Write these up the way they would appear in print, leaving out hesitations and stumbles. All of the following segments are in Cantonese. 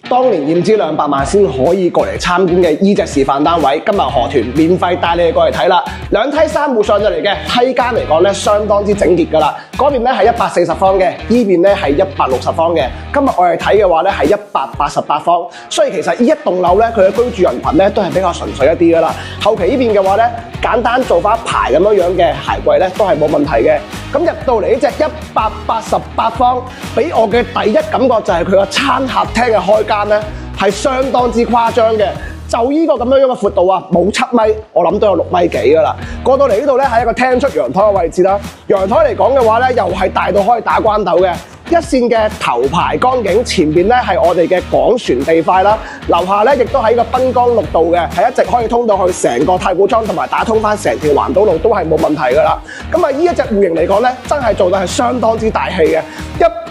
當年驗資200萬先可以過嚟參觀嘅呢隻示範單位，今日河豚免費帶你哋過嚟睇啦。兩梯3戶上咗嚟嘅梯間嚟講咧，相當之整潔㗎啦。嗰邊咧係140方嘅，呢邊咧係160方嘅。今日我哋睇嘅話咧係188方，所以其實呢一棟樓咧佢嘅居住人群咧都係比較純粹一啲㗎啦。後期呢邊嘅話咧，簡單做翻一排咁樣嘅鞋櫃咧都係冇問題嘅。咁入到嚟呢隻188方，俾我嘅第一感覺就係佢個餐客廳嘅開間咧係相當之誇張嘅。就呢個咁樣嘅闊度啊，冇7米，我諗都有6米幾㗎啦。過到嚟呢度咧係一個廳出陽台嘅位置啦。陽台嚟講嘅話咧，又係大到可以打關鬥嘅。一線嘅頭排江景，前面咧係我哋嘅廣船地塊啦，樓下咧亦都喺個濱江綠道嘅，係一直可以通到去成個太古倉同埋打通翻成條環島路都係冇問題㗎啦。咁啊，呢一隻戶型嚟講咧，真係做到係相當之大氣嘅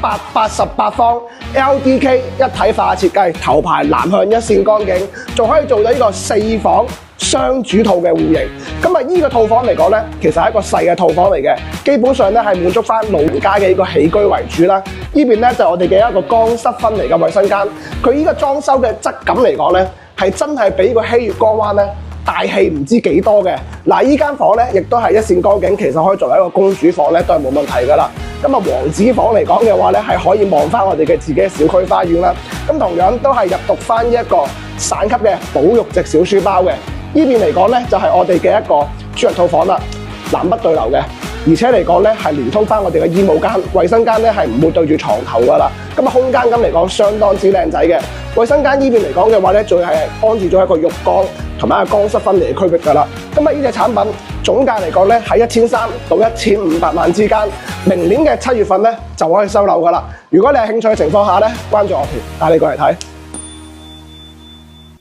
，188方 LDK 一體化設計，頭排南向一線江景，仲可以做到呢個4房雙主套嘅戶型。咁啊，呢個套房嚟講咧，其實係一個細嘅套房嚟嘅，基本上咧係滿足翻老人家嘅呢個起居為主啦。呢邊咧就係我哋嘅一個乾濕分離嘅衛生間，佢呢個裝修嘅質感嚟講咧，係真係比個希月江灣咧大氣唔知幾多嘅。嗱，呢間房咧亦都係一線江景，其實可以作為一個公主房咧都係冇問題㗎啦。咁啊，王子房嚟講嘅話咧，係可以望翻我哋嘅自己嘅小區花園啦。咁同樣都係入讀翻一個省級嘅保育席小書包嘅。呢邊嚟講咧，就係我哋嘅一個主人套房啦，南北對流嘅，而且嚟講咧係連通翻我哋嘅衣帽間、衛生間咧係唔會對住床頭噶啦。咁啊，空間咁嚟講相當之靚仔嘅。衛生間呢邊嚟講嘅話咧，仲係安置咗一個浴缸同埋一個乾濕分離嘅區域噶啦。咁啊，呢隻產品總價嚟講咧喺1300到1500萬之間，明年嘅7月份咧就可以收樓噶啦。如果你有興趣嘅情況下咧，關注我條帶你過嚟睇。